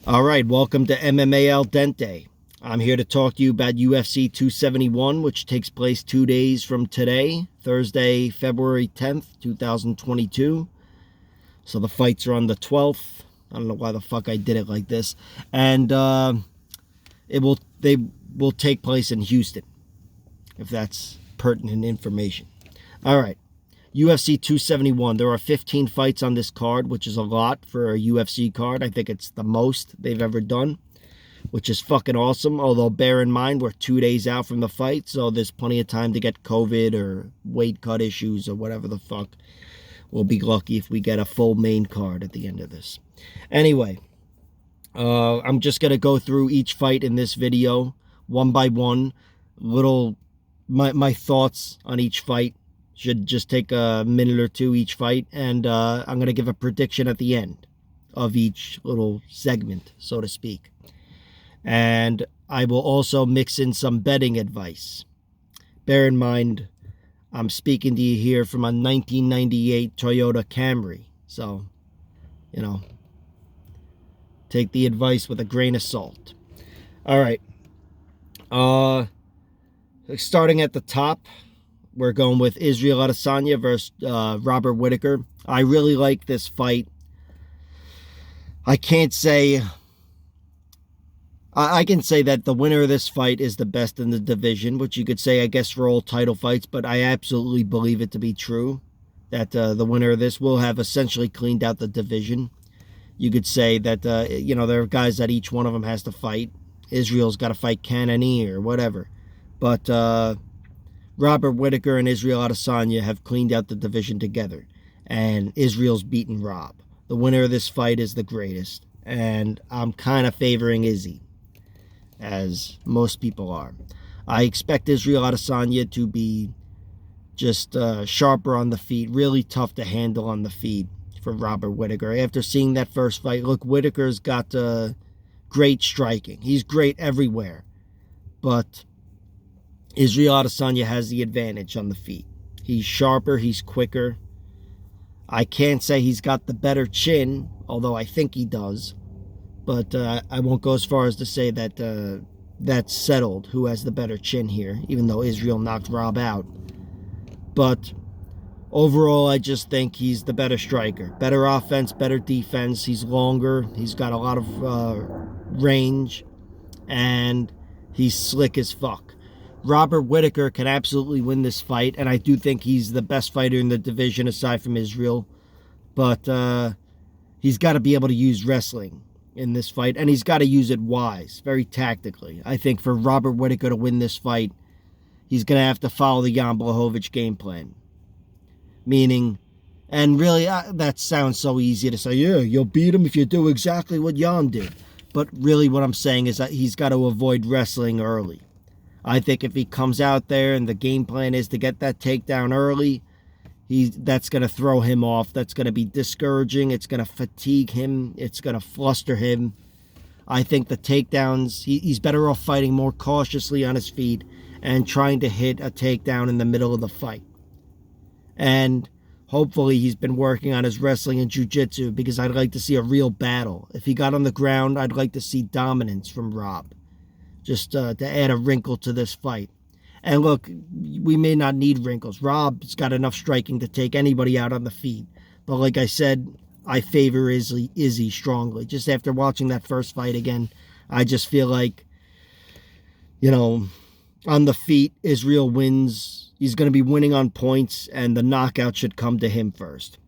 All right, welcome to MMA Al Dente. I'm here to talk to you about UFC 271, which takes place 2 days from today, Thursday, February 10th, 2022. So the fights are on the 12th. I don't know why the fuck I did it like this. And they will take place in Houston, if that's pertinent information. All right. UFC 271. There are 15 fights on this card, which is a lot for a UFC card. I think it's the most they've ever done, which is fucking awesome. Although, bear in mind, we're 2 days out from the fight, so there's plenty of time to get COVID or weight cut issues or whatever the fuck. We'll be lucky if we get a full main card at the end of this. Anyway, I'm just going to go through each fight in this video, one by one. My thoughts on each fight. Should just take a minute or two each fight, and I'm going to give a prediction at the end of each little segment, so to speak. And I will also mix in some betting advice. Bear in mind, I'm speaking to you here from a 1998 Toyota Camry. So, take the advice with a grain of salt. All right. Starting at the top, we're going with Israel Adesanya versus Robert Whittaker. I really like this fight. I can say that the winner of this fight is the best in the division, which you could say, I guess, for all title fights, but I absolutely believe it to be true, that the winner of this will have essentially cleaned out the division. You could say that, there are guys that each one of them has to fight. Israel's got to fight Cannonier or whatever. But Robert Whittaker and Israel Adesanya have cleaned out the division together, and Israel's beaten Rob. The winner of this fight is the greatest, and I'm kind of favoring Izzy, as most people are. I expect Israel Adesanya to be just sharper on the feet, really tough to handle on the feet for Robert Whittaker. After seeing that first fight, look, Whittaker's got great striking. He's great everywhere, but Israel Adesanya has the advantage on the feet. He's sharper, he's quicker. I can't say he's got the better chin, although I think he does. But I won't go as far as to say that that's settled, who has the better chin here, even though Israel knocked Rob out. But overall, I just think he's the better striker. Better offense, better defense. He's longer. He's got a lot of range. And he's slick as fuck. Robert Whittaker can absolutely win this fight, and I do think he's the best fighter in the division aside from Israel. But he's got to be able to use wrestling in this fight, and he's got to use it wise, very tactically. I think for Robert Whittaker to win this fight, he's going to have to follow the Jan Blachowicz game plan. Meaning, and really, that sounds so easy to say, yeah, you'll beat him if you do exactly what Jan did. But really what I'm saying is that he's got to avoid wrestling early. I think if he comes out there and the game plan is to get that takedown early, that's going to throw him off. That's going to be discouraging. It's going to fatigue him. It's going to fluster him. I think the takedowns, he's better off fighting more cautiously on his feet and trying to hit a takedown in the middle of the fight. And hopefully he's been working on his wrestling and jiu-jitsu, because I'd like to see a real battle. If he got on the ground, I'd like to see dominance from Rob. Just to add a wrinkle to this fight. And look, we may not need wrinkles. Rob's got enough striking to take anybody out on the feet. But like I said, I favor Izzy strongly. Just after watching that first fight again, I just feel like, on the feet, Israel wins. He's going to be winning on points, and the knockout should come to him first.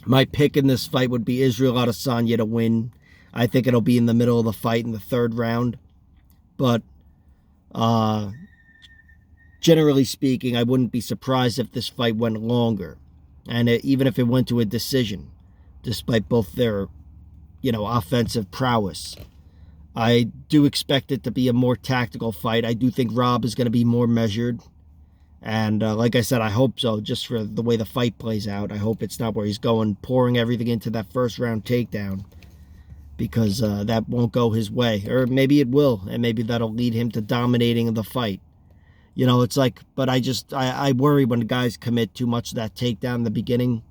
My pick in this fight would be Israel Adesanya to win. I think it'll be in the middle of the fight in the third round. But generally speaking, I wouldn't be surprised if this fight went longer. And even if it went to a decision, despite both their, offensive prowess. I do expect it to be a more tactical fight. I do think Rob is going to be more measured. And like I said, I hope so, just for the way the fight plays out. I hope it's not where he's pouring everything into that first round takedown, because that won't go his way. Or maybe it will, and maybe that'll lead him to dominating the fight. It's like, but I worry when guys commit too much to that takedown in the beginning,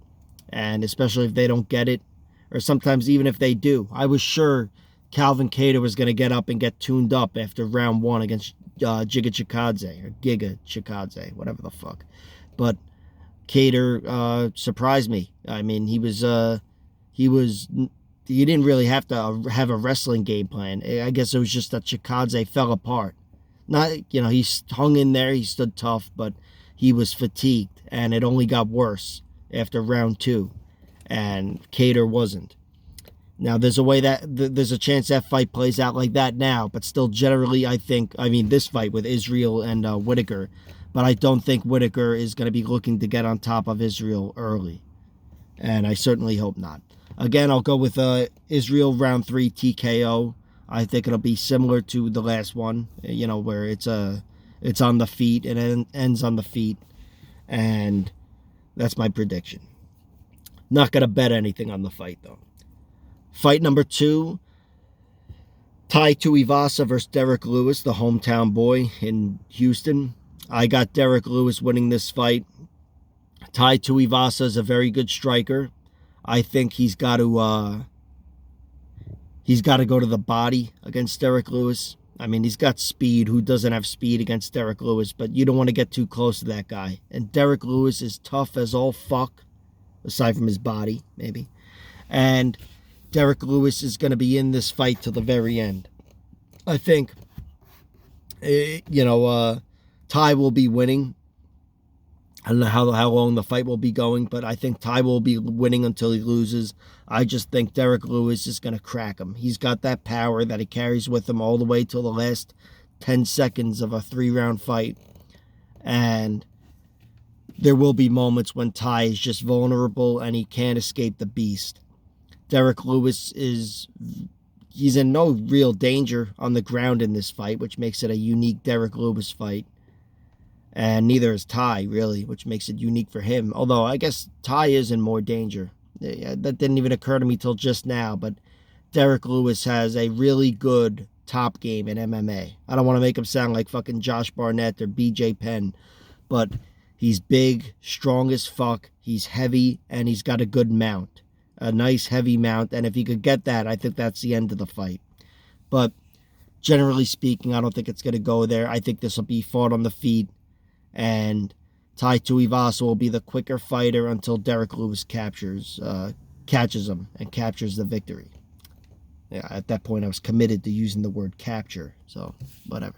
and especially if they don't get it, or sometimes even if they do. I was sure Calvin Kattar was going to get up and get tuned up after round 1 against Giga Chikadze, or Giga Chikadze, whatever the fuck. But Kattar surprised me. I mean, he didn't really have to have a wrestling game plan. I guess it was just that Chikadze fell apart. Not, he hung in there, he stood tough, but he was fatigued, and it only got worse after round 2, and Kattar wasn't. Now, there's a chance that fight plays out like that now, but still, generally, this fight with Israel and Whittaker, but I don't think Whittaker is going to be looking to get on top of Israel early, and I certainly hope not. Again, I'll go with Israel round 3 TKO. I think it'll be similar to the last one, where it's on the feet and it ends on the feet, and that's my prediction. Not going to bet anything on the fight, though. Fight number 2, Tuivasa versus Derek Lewis, the hometown boy in Houston. I got Derek Lewis winning this fight. Tuivasa is a very good striker. I think he's got to go to the body against Derek Lewis. I mean, he's got speed. Who doesn't have speed against Derek Lewis? But you don't want to get too close to that guy. And Derek Lewis is tough as all fuck, aside from his body, maybe. And Derek Lewis is going to be in this fight to the very end. I think, Ty will be winning. I don't know how long the fight will be going, but I think Ty will be winning until he loses. I just think Derek Lewis is going to crack him. He's got that power that he carries with him all the way till the last 10 seconds of a 3-round fight. And there will be moments when Ty is just vulnerable and he can't escape the beast. Derek Lewis he's in no real danger on the ground in this fight, which makes it a unique Derek Lewis fight. And neither is Ty, really, which makes it unique for him. Although, I guess Ty is in more danger. That didn't even occur to me till just now, but Derek Lewis has a really good top game in MMA. I don't want to make him sound like fucking Josh Barnett or BJ Penn, but he's big, strong as fuck, he's heavy, and he's got a good mount. A nice heavy mount, and if he could get that, I think that's the end of the fight. But generally speaking, I don't think it's going to go there. I think this will be fought on the feet, and Tuivasa will be the quicker fighter until Derek Lewis catches him and captures the victory. Yeah, at that point, I was committed to using the word capture, so whatever.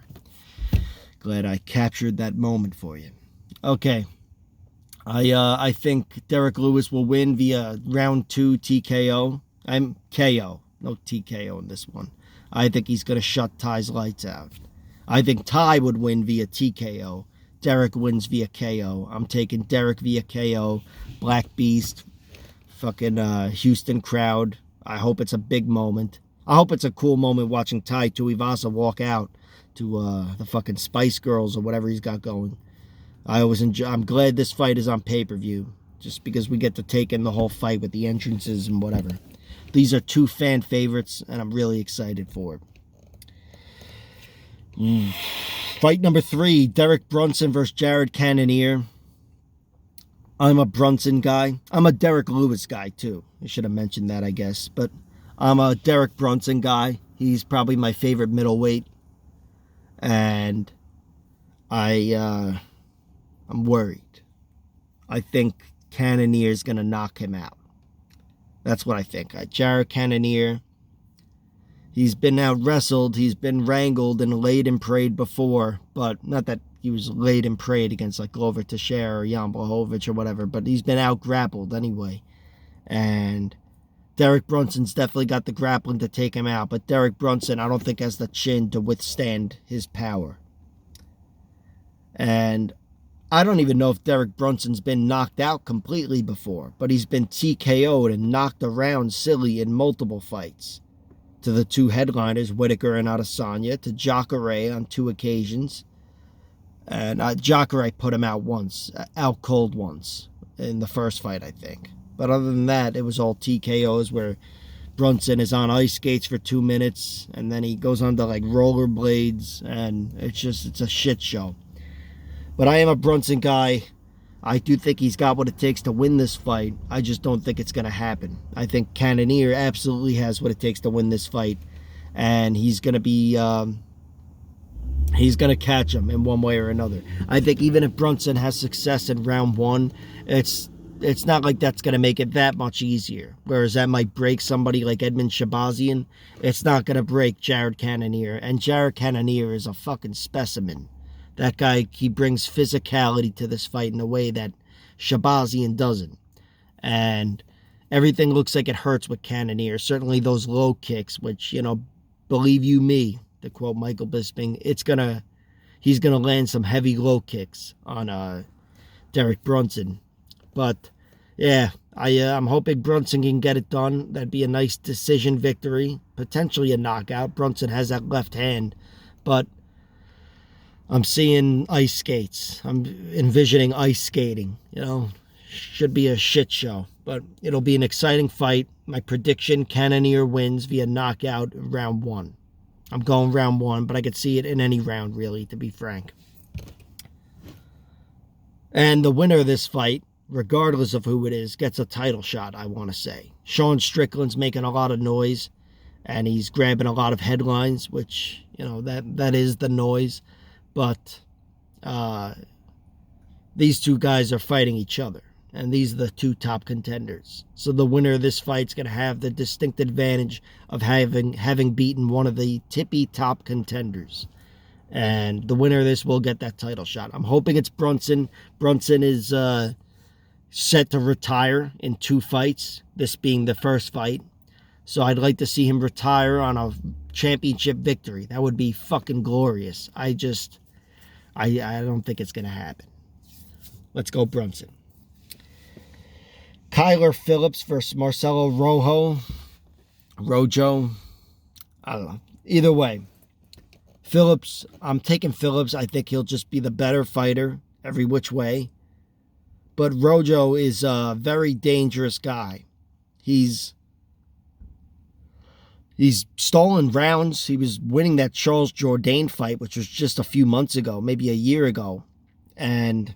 Glad I captured that moment for you. Okay. I think Derek Lewis will win via round 2 TKO. I'm KO. No TKO in this one. I think he's going to shut Ty's lights out. I think Ty would win via TKO. Derek wins via KO. I'm taking Derek via KO. Black Beast. Fucking Houston crowd. I hope it's a big moment. I hope it's a cool moment watching Ty Tuivasa walk out to the fucking Spice Girls or whatever he's got going. I'm glad this fight is on pay-per-view, just because we get to take in the whole fight with the entrances and whatever. These are 2 fan favorites, and I'm really excited for it. Fight number 3, Derek Brunson versus Jared Cannonier. I'm a Brunson guy. I'm a Derek Lewis guy, too. I should have mentioned that, I guess. But I'm a Derek Brunson guy. He's probably my favorite middleweight. And I'm worried. I think Cannonier is going to knock him out. That's what I think. Jared Cannonier, he's been out-wrestled, he's been wrangled and laid and prayed before, but not that he was laid and prayed against like Glover Teixeira or Jan Blachowicz or whatever, but he's been out-grappled anyway. And Derek Brunson's definitely got the grappling to take him out, but Derek Brunson, I don't think has the chin to withstand his power. And I don't even know if Derek Brunson's been knocked out completely before, but he's been TKO'd and knocked around silly in multiple fights. To the 2 headliners, Whittaker and Adesanya, to Jacare on 2 occasions. And Jacare put him out cold once, in the first fight, I think. But other than that, it was all TKOs where Brunson is on ice skates for 2 minutes, and then he goes on to like rollerblades, and it's a shit show. But I am a Brunson guy. I do think he's got what it takes to win this fight. I just don't think it's going to happen. I think Cannonier absolutely has what it takes to win this fight. and he's going to be he's going to catch him in one way or another. I think even if Brunson has success in round 1, it's not like that's going to make it that much easier. Whereas that might break somebody like Edmund Shabazian, it's not going to break Jared Cannonier. And Jared Cannonier is a fucking specimen. That guy, he brings physicality to this fight in a way that Shabazian doesn't. And everything looks like it hurts with Cannonier. Certainly those low kicks, which, believe you me, to quote Michael Bisping, he's gonna land some heavy low kicks on Derek Brunson. But yeah, I'm hoping Brunson can get it done. That'd be a nice decision victory, potentially a knockout. Brunson has that left hand, but I'm seeing ice skates. I'm envisioning ice skating. Should be a shit show, but it'll be an exciting fight. My prediction: Cannonier wins via knockout in round 1. I'm going round 1, but I could see it in any round, really, to be frank. And the winner of this fight, regardless of who it is, gets a title shot, I want to say. Sean Strickland's making a lot of noise, and he's grabbing a lot of headlines, which, that is the noise. But these two guys are fighting each other, and these are the 2 top contenders. So the winner of this fight's going to have the distinct advantage of having beaten one of the tippy top contenders. And the winner of this will get that title shot. I'm hoping it's Brunson. Brunson is set to retire in 2 fights, this being the first fight. So I'd like to see him retire on a championship victory. That would be fucking glorious. I don't think it's going to happen. Let's go Brunson. Kyler Phillips versus Marcelo Rojo. I don't know. Either way, Phillips, I'm taking Phillips. I think he'll just be the better fighter every which way. But Rojo is a very dangerous guy. He's stolen rounds. He was winning that Charles Jourdain fight, which was just a few months ago, maybe a year ago. And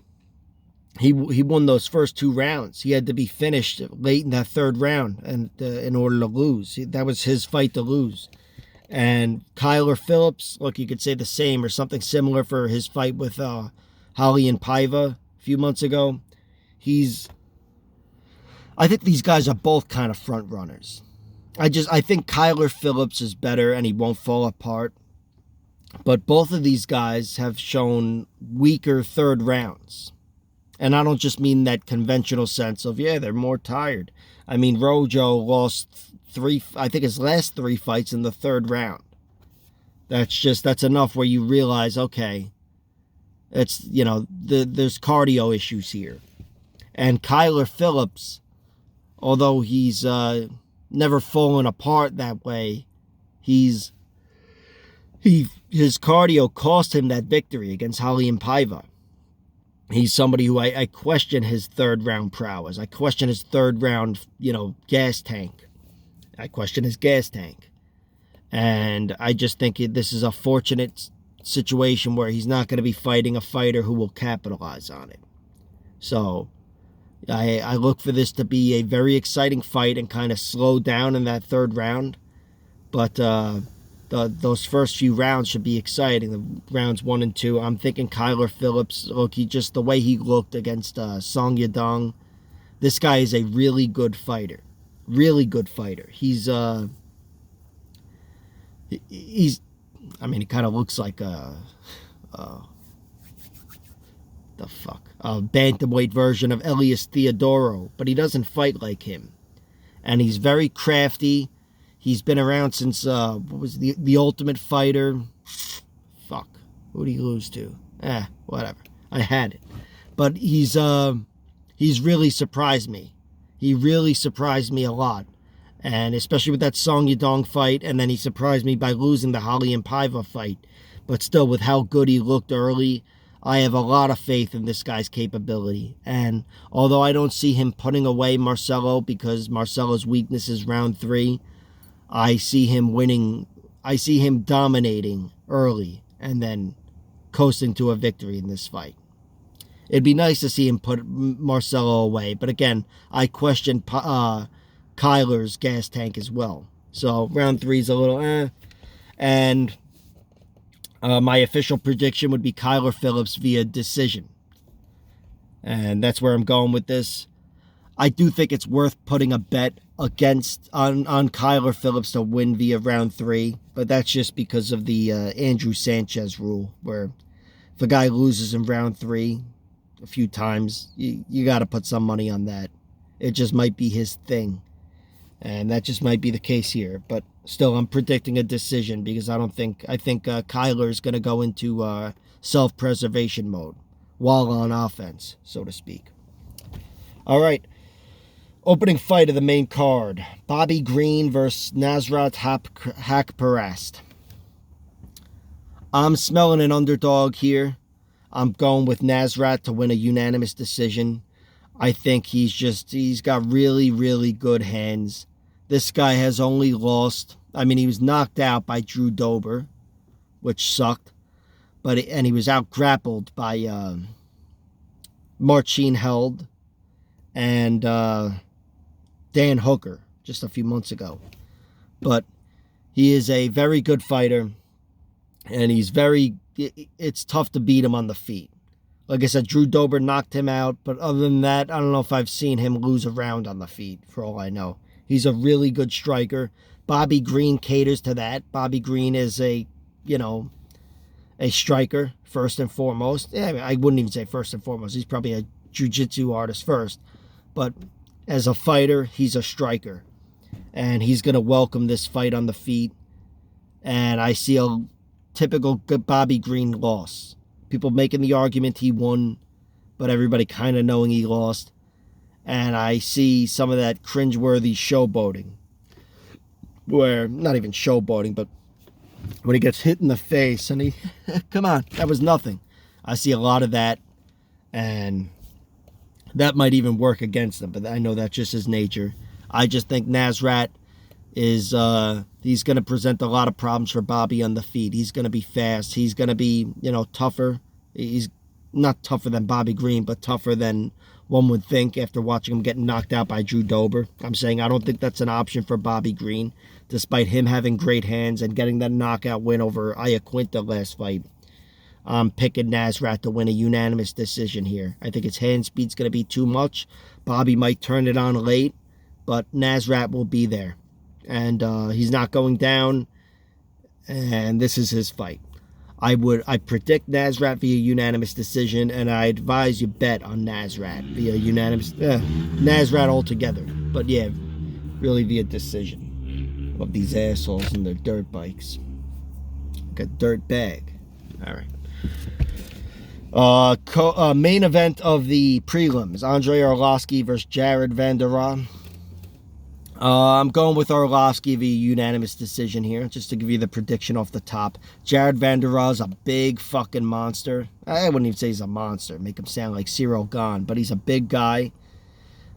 he won those first 2 rounds. He had to be finished late in that 3rd round and in order to lose. That was his fight to lose. And Kyler Phillips, look, you could say the same or something similar for his fight with Raulian Paiva a few months ago. I think these guys are both kind of front runners. I think Kyler Phillips is better and he won't fall apart. But both of these guys have shown weaker 3rd rounds. And I don't just mean that conventional sense of, they're more tired. I mean, Rojo lost his last 3 fights in the 3rd round. That's enough where you realize, okay, it's, there's cardio issues here. And Kyler Phillips, although he's never fallen apart that way, his cardio cost him that victory against Raulian Paiva. He's somebody who I question his 3rd round prowess. I question his 3rd round, gas tank. I question his gas tank. And I just think this is a fortunate situation where he's not going to be fighting a fighter who will capitalize on it. So I look for this to be a very exciting fight and kind of slow down in that 3rd round. But those first few rounds should be exciting. The rounds 1 and 2. I'm thinking Kyler Phillips. Look, the way he looked against Song Yadong. This guy is a really good fighter. Really good fighter. He kind of looks like a bantamweight version of Elias Theodoro, but he doesn't fight like him. And he's very crafty. He's been around since, what was the Ultimate Fighter? Fuck. Who'd he lose to? Whatever. I had it. But he's really surprised me. He really surprised me a lot. And especially with that Song Yadong fight, and then he surprised me by losing the Raulian Paiva fight. But still, with how good he looked early, I have a lot of faith in this guy's capability. And although I don't see him putting away Marcelo because Marcelo's weakness is round 3, I see him winning. I see him dominating early and then coasting to a victory in this fight. It'd be nice to see him put Marcelo away. But again, I question Kyler's gas tank as well. So round 3 is a little And my official prediction would be Kyler Phillips via decision. And that's where I'm going with this. I do think it's worth putting a bet on Kyler Phillips to win via round 3, but that's just because of the Andrew Sanchez rule, where if a guy loses in round 3 a few times, you got to put some money on that. It just might be his thing, and that just might be the case here. But still, I'm predicting a decision because I think Kyler is going to go into self-preservation mode while on offense, so to speak. All right. Opening fight of the main card. Bobby Green versus Nasrat Haqparast. I'm smelling an underdog here. I'm going with Nasrat to win a unanimous decision. I think he's got really, really good hands. This guy has only lost, he was knocked out by Drew Dober, which sucked. And he was out grappled by Marcin Held and Dan Hooker just a few months ago. But he is a very good fighter, and it's tough to beat him on the feet. Like I said, Drew Dober knocked him out, but other than that, I don't know if I've seen him lose a round on the feet, for all I know. He's a really good striker. Bobby Green caters to that. Bobby Green is a striker, first and foremost. Yeah, I wouldn't even say first and foremost. He's probably a jiu-jitsu artist first. But as a fighter, he's a striker. And he's going to welcome this fight on the feet. And I see a typical Bobby Green loss. People making the argument he won, but everybody kind of knowing he lost. And I see some of that cringeworthy showboating. Where, not even showboating, but when he gets hit in the face and he, come on, that was nothing. I see a lot of that. And that might even work against him, but I know that's just his nature. I just think Nasrat is, he's going to present a lot of problems for Bobby on the feet. He's going to be fast. He's going to be, tougher. He's not tougher than Bobby Green, but tougher than one would think after watching him get knocked out by Drew Dober. I'm saying I don't think that's an option for Bobby Green, despite him having great hands and getting that knockout win over Iaquinta last fight. I'm picking Nasrat to win a unanimous decision here. I think his hand speed's going to be too much. Bobby might turn it on late, but Nasrat will be there. And he's not going down, and this is his fight. I predict Nasrat via unanimous decision, and I advise you bet on Nasrat via unanimous. Nasrat altogether. But yeah, really via decision of these assholes and their dirt bikes. Like a dirt bag. All right. Main event of the prelims. Andrei Arlovski versus Jared Vanderaa. I'm going with Arlovski via unanimous decision here, just to give you the prediction off the top. Jared Vanderaa is a big fucking monster. I wouldn't even say he's a monster, make him sound like Cyril Gahn, but he's a big guy.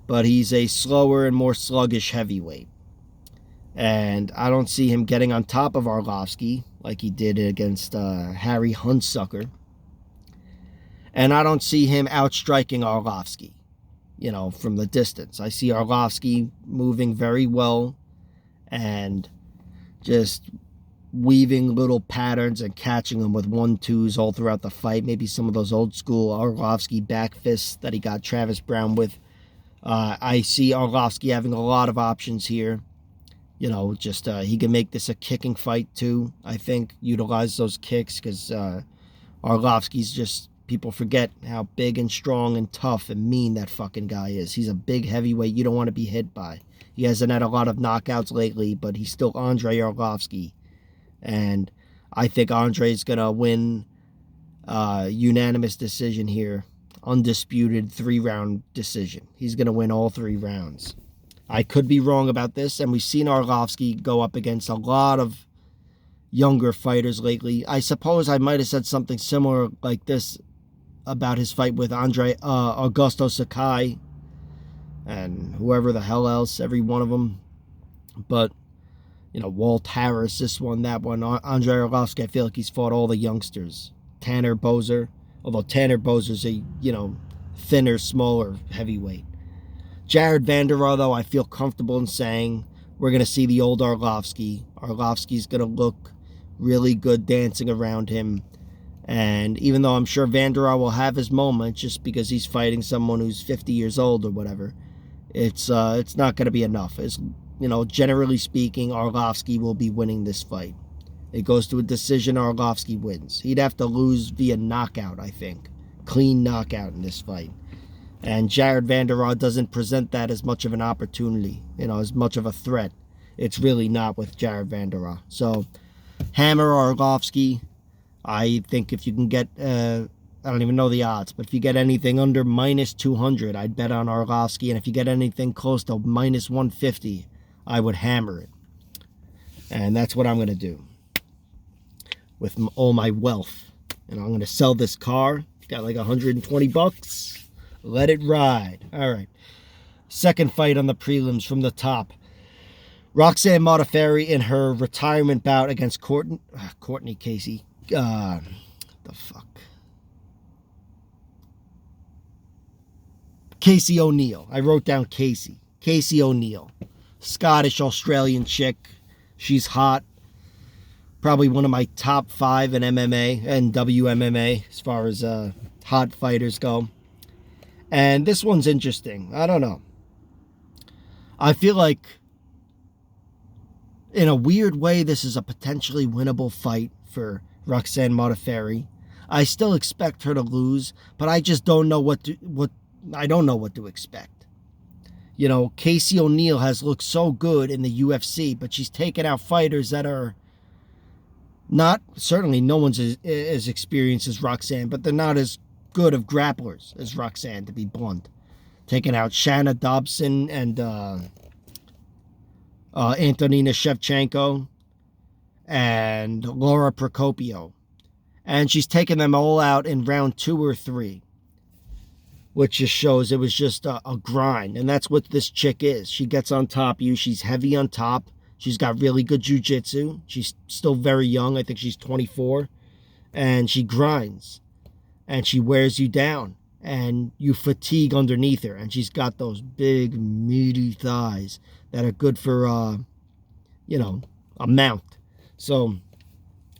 But he's a slower and more sluggish heavyweight. And I don't see him getting on top of Arlovski like he did against Harry Hunsucker. And I don't see him outstriking Arlovski, from the distance. I see Arlovski moving very well and just weaving little patterns and catching them with 1-2s all throughout the fight. Maybe some of those old school Arlovski back fists that he got Travis Brown with. I see Arlovski having a lot of options here. He can make this a kicking fight too, I think. Utilize those kicks because Arlovski's just... People forget how big and strong and tough and mean that fucking guy is. He's a big heavyweight you don't want to be hit by. He hasn't had a lot of knockouts lately, but he's still Andrei Arlovski. And I think Andrei's going to win unanimous decision here. Undisputed 3-round decision. He's going to win all 3 rounds. I could be wrong about this, and we've seen Arlovski go up against a lot of younger fighters lately. I suppose I might have said something similar like this about his fight with Augusto Sakai and whoever the hell else, every one of them. But, Walt Harris, this one, that one. Andrei Arlovski, I feel like he's fought all the youngsters. Tanner Boser, although Tanner Boser's a, thinner, smaller heavyweight. Jared Vanderaa, though, I feel comfortable in saying we're going to see the old Arlovski. Arlovski's going to look really good dancing around him. And even though I'm sure Vanderaa will have his moment just because he's fighting someone who's 50 years old or whatever, it's not going to be enough. As generally speaking, Arlovski will be winning this fight. It goes to a decision, Arlovski wins. He'd have to lose via knockout, I think. Clean knockout in this fight. And Jared Vanderaa doesn't present that as much of an opportunity, as much of a threat. It's really not with Jared Vanderaa. So, hammer Arlovski. I think if you can get, I don't even know the odds, but if you get anything under minus 200, I'd bet on Arlovski. And if you get anything close to minus 150, I would hammer it. And that's what I'm going to do with all my wealth. And I'm going to sell this car. Got like $120. Let it ride. All right. Second fight on the prelims from the top. Roxanne Modafferi in her retirement bout against Courtney Casey. The fuck? Casey O'Neill. I wrote down Casey. Casey O'Neill. Scottish-Australian chick. She's hot. Probably one of my top 5 in MMA and WMMA as far as hot fighters go. And this one's interesting. I don't know. I feel like in a weird way this is a potentially winnable fight for Roxanne Modafferi. I still expect her to lose, but I just don't know what to expect. Casey O'Neill has looked so good in the UFC, but she's taken out fighters that are not, certainly no one's as experienced as Roxanne, but they're not as good of grapplers as Roxanne, to be blunt. Taking out Shanna Dobson and Antonina Shevchenko and Laura Procopio. And she's taken them all out in round 2 or 3, which just shows it was just a grind. And that's what this chick is. She gets on top of you. She's heavy on top. She's got really good jiu-jitsu. She's still very young. I think she's 24. And she grinds. And she wears you down. And you fatigue underneath her. And she's got those big, meaty thighs that are good for, a mount. So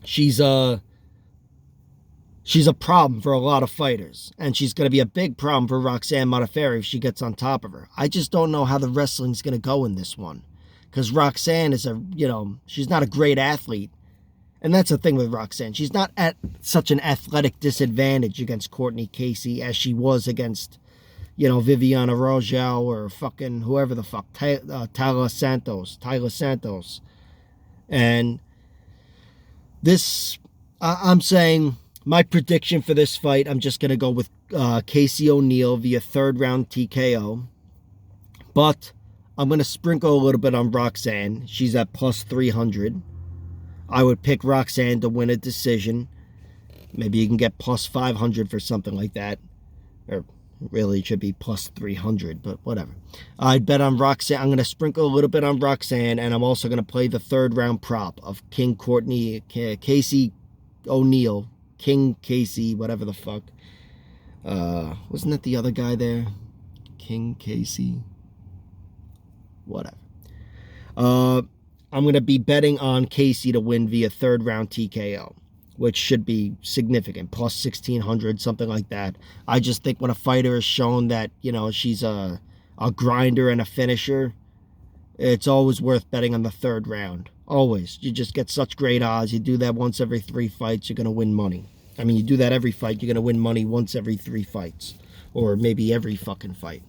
she's a problem for a lot of fighters. And she's going to be a big problem for Roxanne Modafferi if she gets on top of her. I just don't know how the wrestling's going to go in this one. Because Roxanne is she's not a great athlete. And that's the thing with Roxanne. She's not at such an athletic disadvantage against Courtney Casey as she was against, Viviana Rojo or fucking whoever the fuck, Tyler Santos. And this, I'm saying, my prediction for this fight, I'm just going to go with Casey O'Neill via 3rd round TKO. But I'm going to sprinkle a little bit on Roxanne. She's at plus 300. I would pick Roxanne to win a decision. Maybe you can get plus 500 for something like that. Or really, it should be plus 300, but whatever. I'd bet on Roxanne. I'm going to sprinkle a little bit on Roxanne, and I'm also going to play the 3rd round prop of Casey O'Neill. King Casey, whatever the fuck. Wasn't that the other guy there? King Casey. Whatever. I'm going to be betting on Casey to win via 3rd round TKO, which should be significant, plus 1,600, something like that. I just think when a fighter is shown that, she's a grinder and a finisher, it's always worth betting on the 3rd round. Always. You just get such great odds. You do that once every 3 fights, you're going to win money. I mean, you do that every fight, you're going to win money once every 3 fights. Or maybe every fucking fight.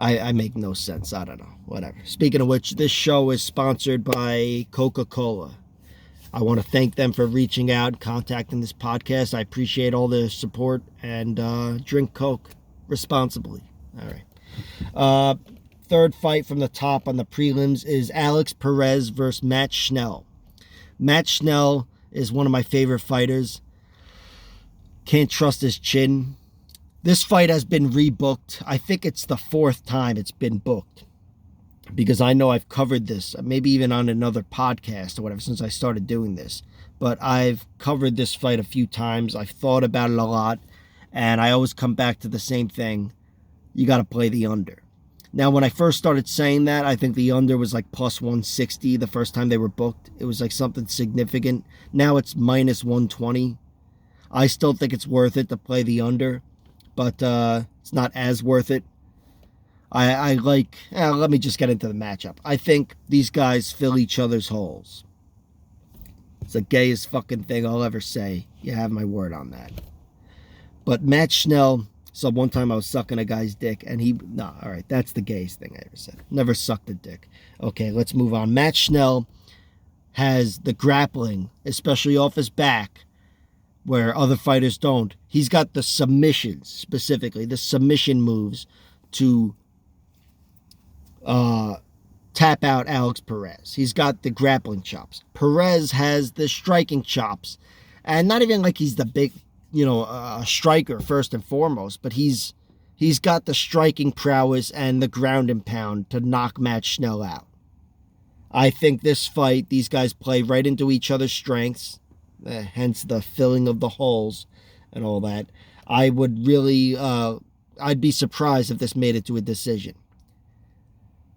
I make no sense. I don't know. Whatever. Speaking of which, this show is sponsored by Coca-Cola. I want to thank them for reaching out and contacting this podcast. I appreciate all their support. And drink Coke responsibly. All right. 3rd fight from the top on the prelims is Alex Perez versus Matt Schnell. Matt Schnell is one of my favorite fighters. Can't trust his chin. This fight has been rebooked. I think it's the 4th time it's been booked. Because I know I've covered this, maybe even on another podcast or whatever, since I started doing this. But I've covered this fight a few times. I've thought about it a lot. And I always come back to the same thing. You got to play the under. Now, when I first started saying that, I think the under was like plus 160 the first time they were booked. It was like something significant. Now it's minus 120. I still think it's worth it to play the under, but it's not as worth it. I like... let me just get into the matchup. I think these guys fill each other's holes. It's the gayest fucking thing I'll ever say. You have my word on that. But Matt Schnell... So one time I was sucking a guy's dick, and he... No, all right, that's the gayest thing I ever said. Never sucked a dick. Okay, let's move on. Matt Schnell has the grappling, especially off his back, where other fighters don't. He's got the submissions, specifically, the submission moves to tap out Alex Perez. He's got the grappling chops. Perez has the striking chops, and not even like he's the big... striker first and foremost, but he's got the striking prowess and the ground and pound to knock Matt Schnell out. I think this fight, these guys play right into each other's strengths, hence the filling of the holes and all that. I would really, I'd be surprised if this made it to a decision.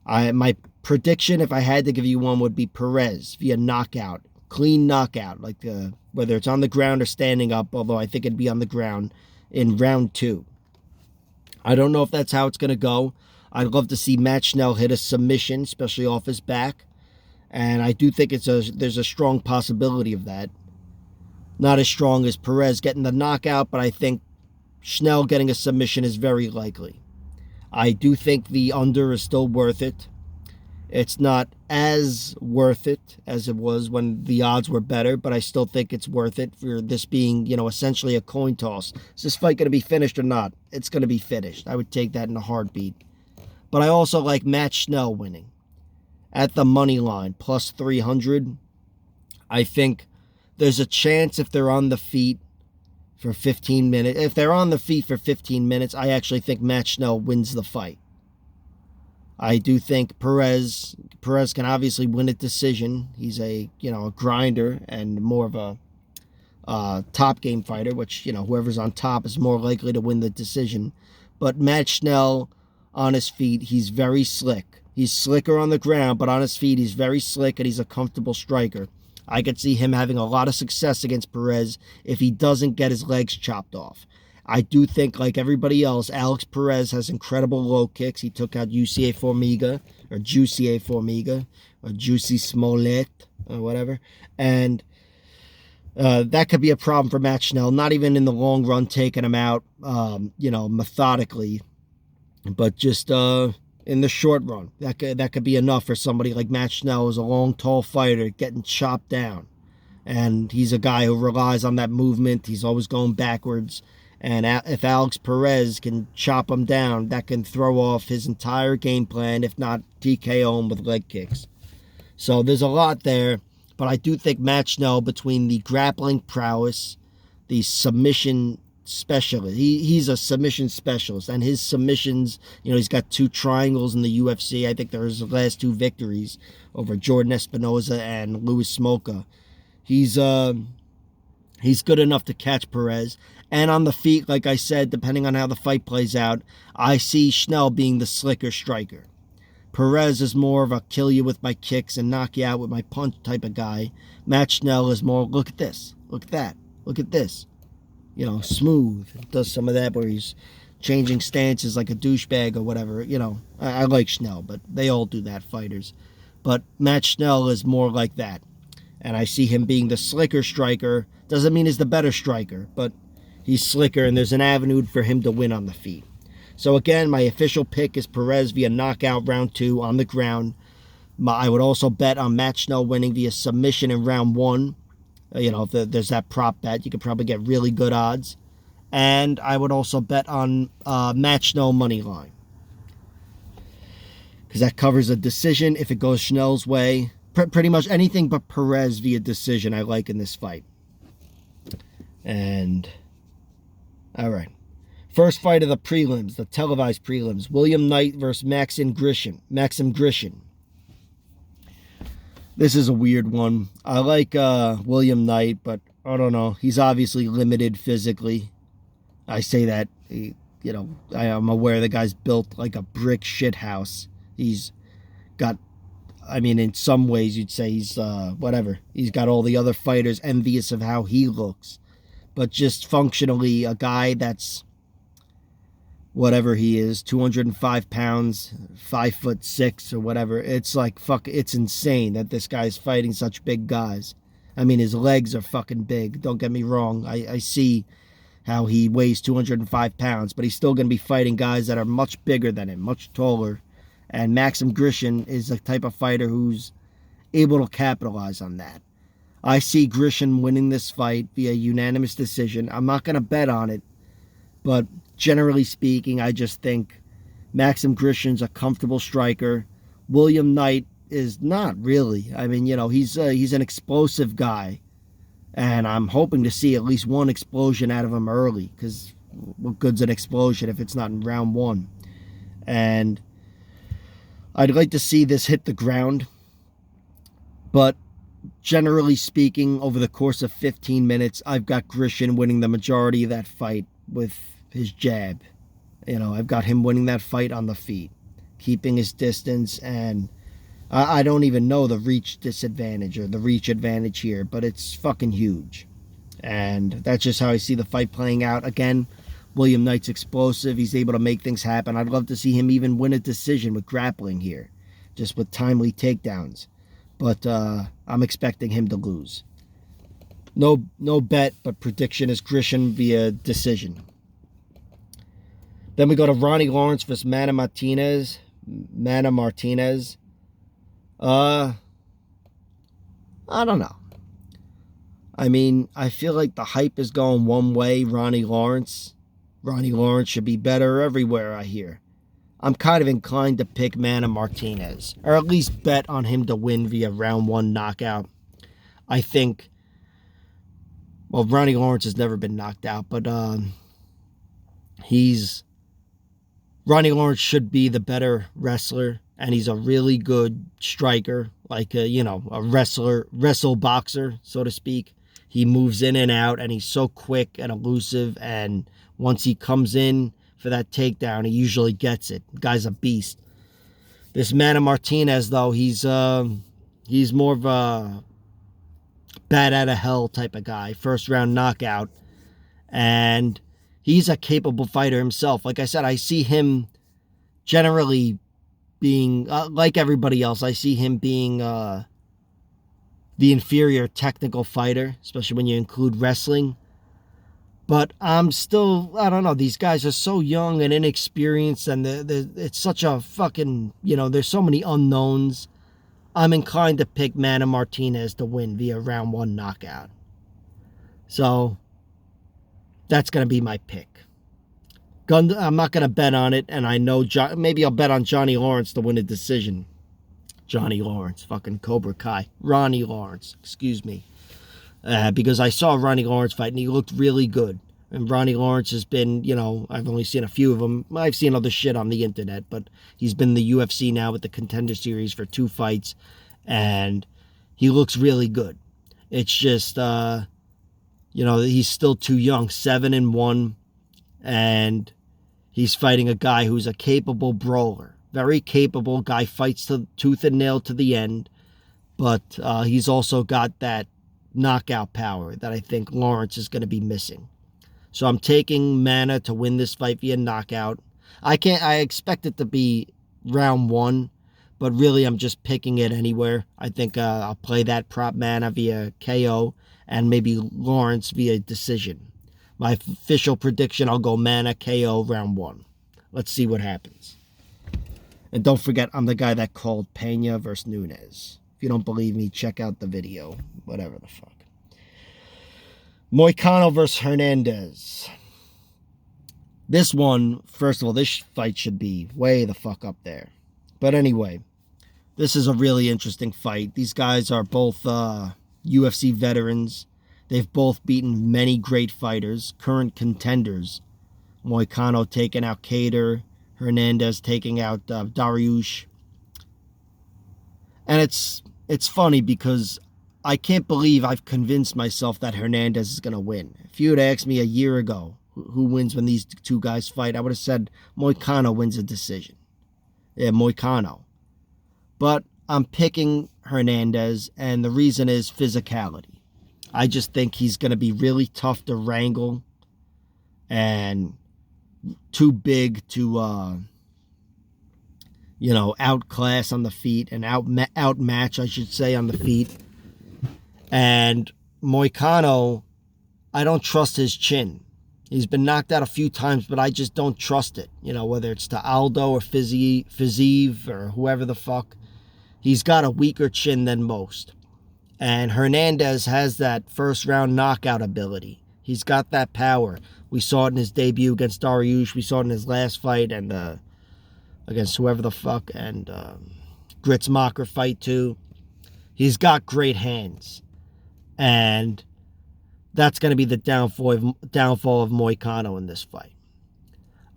My prediction, if I had to give you one, would be Perez via knockout. Clean knockout, like whether it's on the ground or standing up, although I think it'd be on the ground in round 2. I don't know if that's how it's going to go. I'd love to see Matt Schnell hit a submission, especially off his back. And I do think there's a strong possibility of that. Not as strong as Perez getting the knockout, but I think Schnell getting a submission is very likely. I do think the under is still worth it. It's not as worth it as it was when the odds were better, but I still think it's worth it for this being, essentially a coin toss. Is this fight going to be finished or not? It's going to be finished. I would take that in a heartbeat. But I also like Matt Schnell winning. At the money line, plus 300, I think there's a chance if they're on the feet for 15 minutes. If they're on the feet for 15 minutes, I actually think Matt Schnell wins the fight. I do think Perez can obviously win a decision. He's a grinder and more of a top game fighter, which, whoever's on top is more likely to win the decision. But Matt Schnell, on his feet, he's very slick. He's slicker on the ground, but on his feet, he's very slick and he's a comfortable striker. I could see him having a lot of success against Perez if he doesn't get his legs chopped off. I do think, like everybody else, Alex Perez has incredible low kicks. He took out UCA Formiga, or Juicy Formiga, or Juicy Smollett, or whatever. And that could be a problem for Matt Schnell, not even in the long run taking him out, methodically, but just in the short run. That could be enough for somebody like Matt Schnell, who's a long, tall fighter, getting chopped down. And he's a guy who relies on that movement. He's always going backwards. And if Alex Perez can chop him down, that can throw off his entire game plan, if not TKO him with leg kicks. So there's a lot there. But I do think Matt Schnell, between the grappling prowess, the submission specialist, he's a submission specialist. And his submissions, he's got 2 triangles in the UFC. I think there's the last 2 victories over Jordan Espinoza and Louis Smolka. He's good enough to catch Perez. And on the feet, like I said, depending on how the fight plays out, I see Schnell being the slicker striker. Perez is more of a kill you with my kicks and knock you out with my punch type of guy. Matt Schnell is more, look at this, look at that, look at this. Smooth. Does some of that where he's changing stances like a douchebag or whatever. I like Schnell, but they all do that, fighters. But Matt Schnell is more like that. And I see him being the slicker striker. Doesn't mean he's the better striker, but he's slicker, and there's an avenue for him to win on the feet. So again, my official pick is Perez via knockout round 2 on the ground. I would also bet on Matt Schnell winning via submission in round 1. If there's that prop bet, you could probably get really good odds. And I would also bet on Matt Schnell money line, because that covers a decision if it goes Schnell's way. Pretty much anything but Perez via decision I like in this fight. And all right, first fight of the prelims, the televised prelims: William Knight versus Maxim Grishin. This is a weird one. I like William Knight, but I don't know. He's obviously limited physically. I say that I'm aware the guy's built like a brick shit house. He's got, in some ways you'd say he's, whatever. He's got all the other fighters envious of how he looks. But just functionally, a guy that's, whatever he is, 205 pounds, 5'6" or whatever. It's like, it's insane that this guy's fighting such big guys. His legs are fucking big. Don't get me wrong. I see how he weighs 205 pounds, but he's still going to be fighting guys that are much bigger than him, much taller. And Maxim Grishin is the type of fighter who's able to capitalize on that. I see Grishin winning this fight via unanimous decision. I'm not going to bet on it, but generally speaking, I just think Maxim Grishin's a comfortable striker. William Knight is not really. He's an explosive guy, and I'm hoping to see at least one explosion out of him early, because what good's an explosion if it's not in round one? And I'd like to see this hit the ground, but generally speaking, over the course of 15 minutes, I've got Grishin winning the majority of that fight with his jab. I've got him winning that fight on the feet, keeping his distance, and I don't even know the reach disadvantage or the reach advantage here, but it's fucking huge. And that's just how I see the fight playing out. Again, William Knight's explosive. He's able to make things happen. I'd love to see him even win a decision with grappling here, just with timely takedowns. But I'm expecting him to lose. No bet, but prediction is Grishin via decision. Then we go to Ronnie Lawrence versus Mana Martinez. I don't know. I feel like the hype is going one way. Ronnie Lawrence should be better everywhere, I hear. I'm kind of inclined to pick Mana Martinez, or at least bet on him to win via round one knockout. I think, Ronnie Lawrence has never been knocked out, but Ronnie Lawrence should be the better wrestler, and he's a really good striker, like a wrestle boxer, so to speak. He moves in and out, and he's so quick and elusive, and once he comes in for that takedown, he usually gets it. The guy's a beast. This Mana Martinez, though, he's more of a bat out of hell type of guy, first round knockout, and he's a capable fighter himself. Like I said, I see him generally being, like everybody else, I see him being the inferior technical fighter, especially when you include wrestling. But I'm still, I don't know, these guys are so young and inexperienced, and it's such a fucking, there's so many unknowns. I'm inclined to pick Mana Martinez to win via round one knockout. So that's going to be my pick. I'm not going to bet on it, and I know maybe I'll bet on Johnny Lawrence to win a decision. Johnny Lawrence, fucking Cobra Kai. Ronnie Lawrence, excuse me. Because I saw Ronnie Lawrence fight, and he looked really good. And Ronnie Lawrence has been, I've only seen a few of them. I've seen other shit on the internet, but he's been in the UFC now with the Contender Series for 2 fights, and he looks really good. It's just, he's still too young, 7-1, and he's fighting a guy who's a capable brawler. Very capable guy, fights to tooth and nail to the end, but he's also got that knockout power that I think Lawrence is going to be missing. So I'm taking Mana to win this fight via knockout. I expect it to be round one, but really I'm just picking it anywhere. I think I'll play that prop Mana via KO and maybe Lawrence via decision. My official prediction, I'll go Mana KO round one. Let's see what happens. And don't forget, I'm the guy that called Pena versus Nunes. If you don't believe me, check out the video. Whatever the fuck. Moicano versus Hernandez. This one, first of all, this fight should be way the fuck up there. But anyway, this is a really interesting fight. These guys are both UFC veterans. They've both beaten many great fighters, current contenders. Moicano taking out Cater, Hernandez taking out Dariush. And it's funny because I can't believe I've convinced myself that Hernandez is going to win. If you had asked me a year ago who wins when these two guys fight, I would have said Moicano wins a decision. Yeah, Moicano. But I'm picking Hernandez, and the reason is physicality. I just think he's going to be really tough to wrangle and too big to, outclass on the feet and outmatch, I should say, on the feet. And Moicano, I don't trust his chin. He's been knocked out a few times, but I just don't trust it. Whether it's to Aldo or Fiziev or whoever the fuck. He's got a weaker chin than most. And Hernandez has that first-round knockout ability. He's got that power. We saw it in his debut against Dariush. We saw it in his last fight and against whoever the fuck. And Gritzmacher fight too. He's got great hands. And that's going to be the downfall of Moicano in this fight.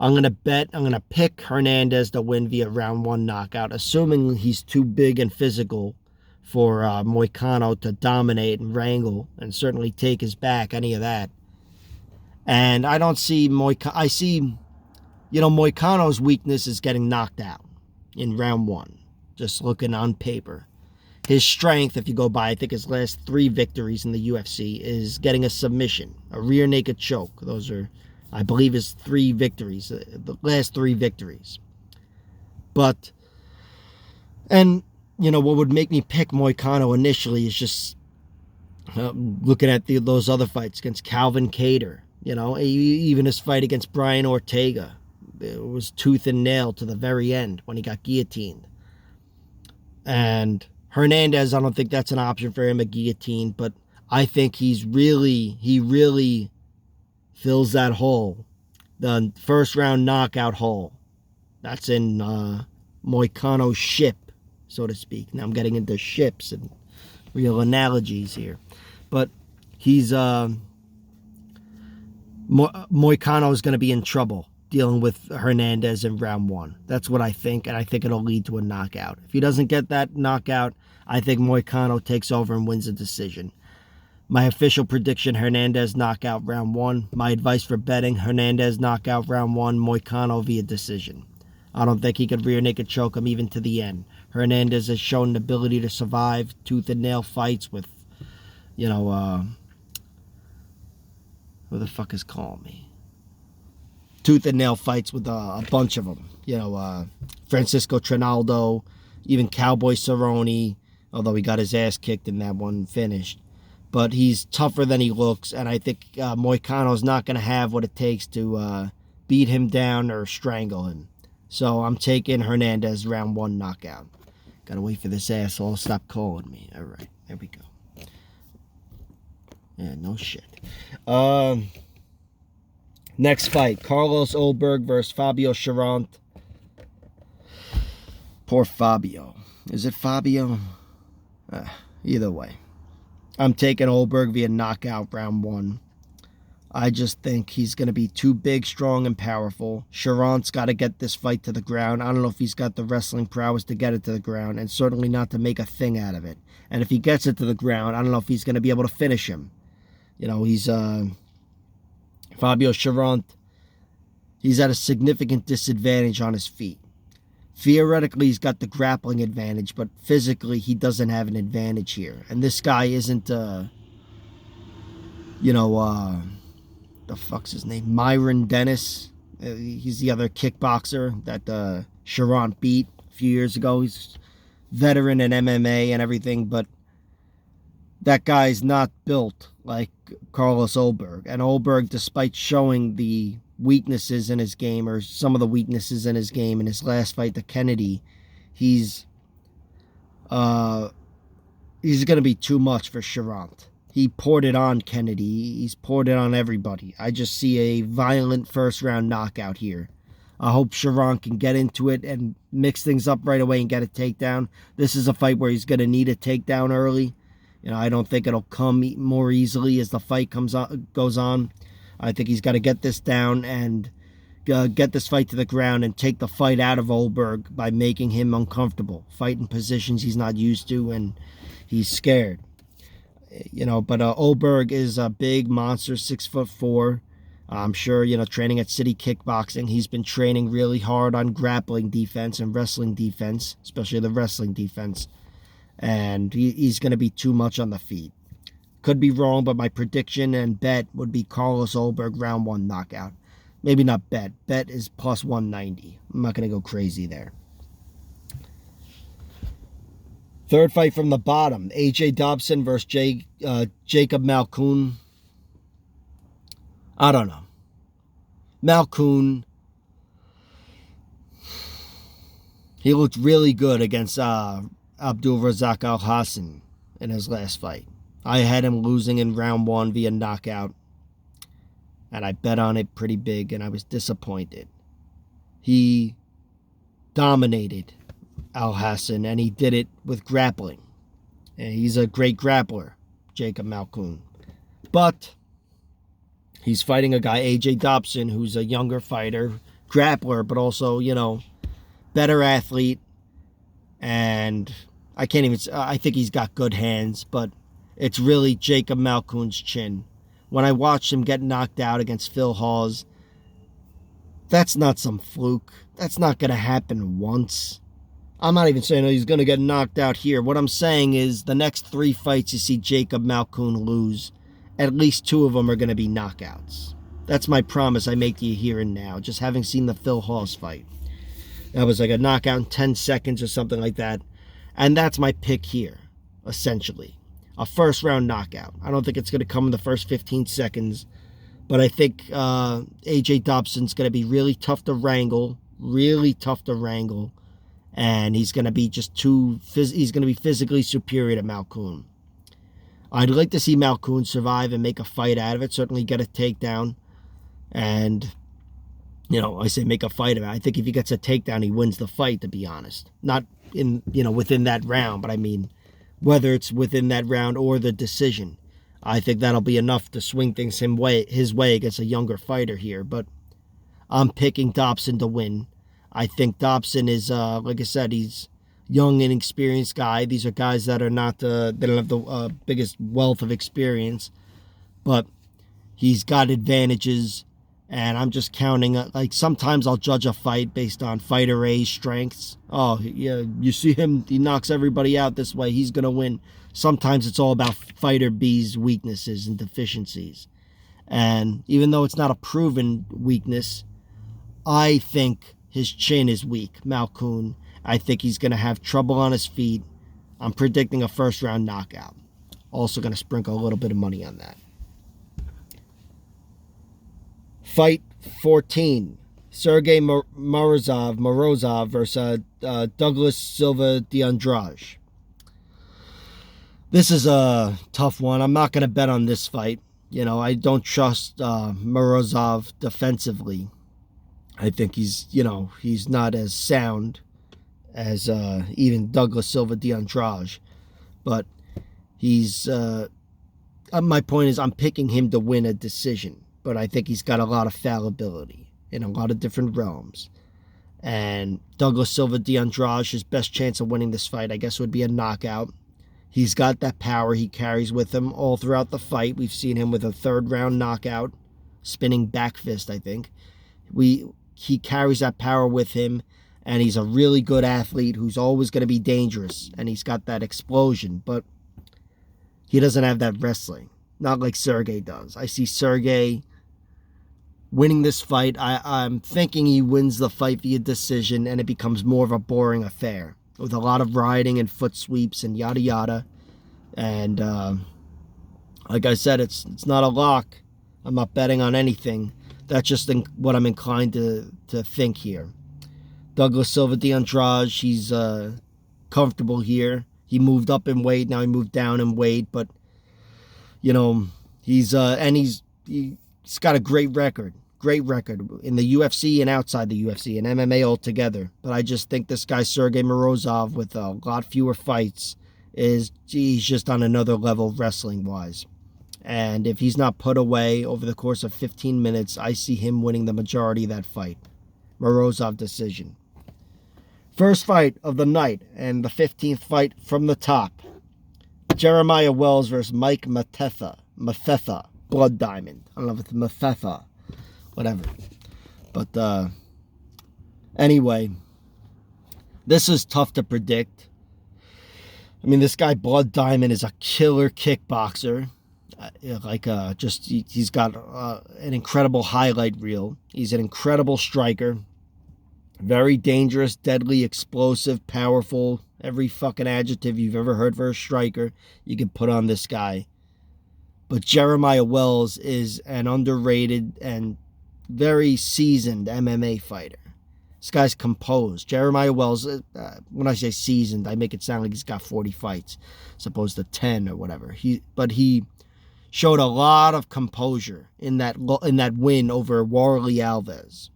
I'm going to pick Hernandez to win via round 1 knockout, assuming he's too big and physical for Moicano to dominate and wrangle and certainly take his back, any of that. And I don't see I see, Moicano's weakness is getting knocked out in round 1, just looking on paper. His strength, if you go by, I think his last 3 victories in the UFC, is getting a submission, a rear naked choke. Those are, I believe, his 3 victories, the last 3 victories. But, and, what would make me pick Moicano initially is just looking at those other fights against Calvin Kattar. Even his fight against Brian Ortega. It was tooth and nail to the very end when he got guillotined. And Hernandez, I don't think that's an option for him, a guillotine, but I think he really fills that hole, the first round knockout hole. That's in Moicano's ship, so to speak. Now I'm getting into ships and real analogies here. But he's, Moicano is going to be in trouble dealing with Hernandez in round 1. That's what I think, and I think it'll lead to a knockout. If he doesn't get that knockout, I think Moicano takes over and wins a decision. My official prediction, Hernandez knockout round 1. My advice for betting, Hernandez knockout round 1, Moicano via decision. I don't think he could rear naked choke him even to the end. Hernandez has shown an ability to survive tooth and nail fights with, who the fuck is calling me? Tooth and nail fights with a bunch of them. Francisco Trinaldo, even Cowboy Cerrone, although he got his ass kicked in that one, finished. But he's tougher than he looks, and I think Moicano's not going to have what it takes to beat him down or strangle him. So I'm taking Hernandez round 1 knockout. Gotta wait for this asshole to stop calling me. All right, there we go. Yeah, no shit. Next fight, Carlos Ulberg versus Fabio Cherant. Poor Fabio. Is it Fabio? Either way. I'm taking Ulberg via knockout round 1. I just think he's going to be too big, strong, and powerful. Cherant's got to get this fight to the ground. I don't know if he's got the wrestling prowess to get it to the ground, and certainly not to make a thing out of it. And if he gets it to the ground, I don't know if he's going to be able to finish him. He's Fabio Cherant. He's at a significant disadvantage on his feet. Theoretically, he's got the grappling advantage, but physically, he doesn't have an advantage here. And this guy isn't, the fuck's his name? Myron Dennis. He's the other kickboxer that Cherant beat a few years ago. He's veteran in MMA and everything, but that guy's not built like Carlos Ulberg. And Ulberg, despite showing the weaknesses in his game, or some of the weaknesses in his game in his last fight to Kennedy, he's going to be too much for Cherant. He poured it on Kennedy. He's poured it on everybody. I just see a violent first-round knockout here. I hope Cherant can get into it and mix things up right away and get a takedown. This is a fight where he's going to need a takedown early. I don't think it'll come more easily as the fight goes on. I think he's got to get this down and get this fight to the ground and take the fight out of Ulberg by making him uncomfortable. Fight in positions he's not used to and he's scared. But Ulberg is a big monster, 6'4", I'm sure, training at City Kickboxing, he's been training really hard on grappling defense and wrestling defense, especially the wrestling defense. And he's going to be too much on the feet. Could be wrong, but my prediction and bet would be Carlos Ulberg round 1 knockout. Maybe not bet. Bet is plus 190. I'm not going to go crazy there. Third fight from the bottom. AJ Dobson versus Jacob Malkoun. I don't know. Malkoun, he looked really good against Abdulrazak Al-Hassan in his last fight. I had him losing in round 1 via knockout, and I bet on it pretty big, and I was disappointed. He dominated Al-Hassan, and he did it with grappling. And he's a great grappler, Jacob Malkoun. But he's fighting a guy, AJ Dobson, who's a younger fighter, grappler, but also, better athlete. And I think he's got good hands, but it's really Jacob Malkoun's chin. When I watched him get knocked out against Phil Hawes, that's not some fluke. That's not going to happen once. I'm not even saying he's going to get knocked out here. What I'm saying is the next 3 fights you see Jacob Malkoun lose, at least 2 of them are going to be knockouts. That's my promise I make to you here and now, just having seen the Phil Hawes fight. That was like a knockout in 10 seconds or something like that. And that's my pick here, essentially. A first-round knockout. I don't think it's going to come in the first 15 seconds. But I think AJ Dobson's going to be really tough to wrangle. And he's going to be he's going to be physically superior to Malkoun. I'd like to see Malkoun survive and make a fight out of it. Certainly get a takedown. And, I say make a fight of it. I think if he gets a takedown, he wins the fight, to be honest. Not within that round, but I mean, whether it's within that round or the decision. I think that'll be enough to swing things his way against a younger fighter here. But I'm picking Dobson to win. I think Dobson is, like I said, he's young and experienced guy. These are guys that are not, they don't have the biggest wealth of experience, but he's got advantages. And I'm just counting, sometimes I'll judge a fight based on fighter A's strengths. Oh, yeah, you see him, he knocks everybody out this way, he's going to win. Sometimes it's all about fighter B's weaknesses and deficiencies. And even though it's not a proven weakness, I think his chin is weak, Malkoun. I think he's going to have trouble on his feet. I'm predicting a first-round knockout. Also going to sprinkle a little bit of money on that. Fight 14. Sergey Morozov versus Douglas Silva de Andrade. This is a tough one. I'm not going to bet on this fight. I don't trust Morozov defensively. I think he's not as sound as even Douglas Silva de Andrade. But he's... my point is I'm picking him to win a decision. But I think he's got a lot of fallibility in a lot of different realms. And Douglas Silva de Andrade, his best chance of winning this fight, I guess, would be a knockout. He's got that power he carries with him all throughout the fight. We've seen him with a 3rd-round knockout, spinning back fist, I think. He carries that power with him, and he's a really good athlete who's always going to be dangerous, and he's got that explosion, but he doesn't have that wrestling. Not like Sergey does. I see Sergey winning this fight. I'm thinking he wins the fight via decision, and it becomes more of a boring affair with a lot of riding and foot sweeps and yada yada. And like I said, it's not a lock. I'm not betting on anything. That's just what I'm inclined to think here. Douglas Silva de Andrade, he's comfortable here. He moved up in weight. Now he moved down in weight, but he's got a great record in the UFC and outside the UFC and MMA altogether. But I just think this guy, Sergey Morozov, with a lot fewer fights, he's just on another level wrestling-wise. And if he's not put away over the course of 15 minutes, I see him winning the majority of that fight. Morozov decision. First fight of the night and the 15th fight from the top. Jeremiah Wells versus Mike Mathetha. Blood Diamond. I don't know if it's Mathetha. whatever. But anyway, this is tough to predict. I mean, this guy Blood Diamond is a killer kickboxer. He's got an incredible highlight reel. He's an incredible striker. Very dangerous, deadly, explosive, powerful. Every fucking adjective you've ever heard for a striker, you can put on this guy. But Jeremiah Wells is an underrated and very seasoned MMA fighter. This guy's composed. Jeremiah Wells, when I say seasoned, I make it sound like he's got 40 fights, as opposed to 10 or whatever. He showed a lot of composure in that win over Warley Alves.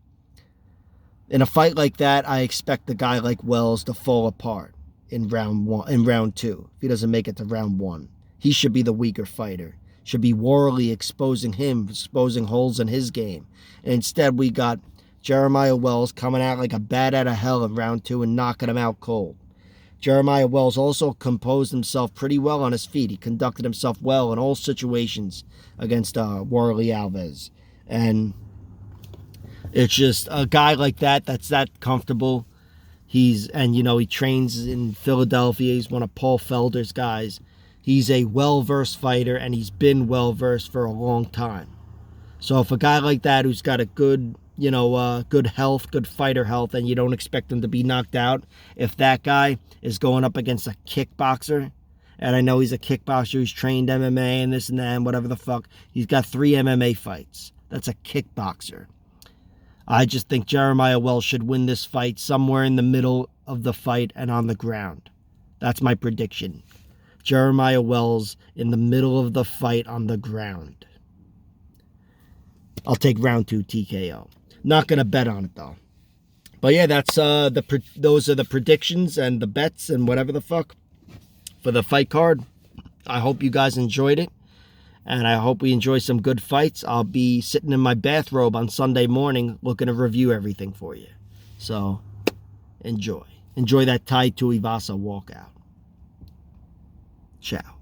In a fight like that, I expect a guy like Wells to fall apart in round 2. If he doesn't make it to round 1, he should be the weaker fighter. Should be Warley exposing holes in his game. And instead, we got Jeremiah Wells coming out like a bat out of hell in round 2 and knocking him out cold. Jeremiah Wells also composed himself pretty well on his feet. He conducted himself well in all situations against Warley Alves. And it's just a guy like that's that comfortable. He trains in Philadelphia. He's one of Paul Felder's guys. He's a well-versed fighter, and he's been well-versed for a long time. So if a guy like that who's got a good health, good fighter health, and you don't expect him to be knocked out, if that guy is going up against a kickboxer, and I know he's a kickboxer who's trained MMA and this and that and whatever the fuck, he's got 3 MMA fights. That's a kickboxer. I just think Jeremiah Wells should win this fight somewhere in the middle of the fight and on the ground. That's my prediction. Jeremiah Wells in the middle of the fight on the ground. I'll take round 2 TKO. Not going to bet on it, though. But yeah, that's those are the predictions and the bets and whatever the fuck for the fight card. I hope you guys enjoyed it. And I hope we enjoy some good fights. I'll be sitting in my bathrobe on Sunday morning looking to review everything for you. So, enjoy. Enjoy that Tai Tuivasa walkout. Ciao.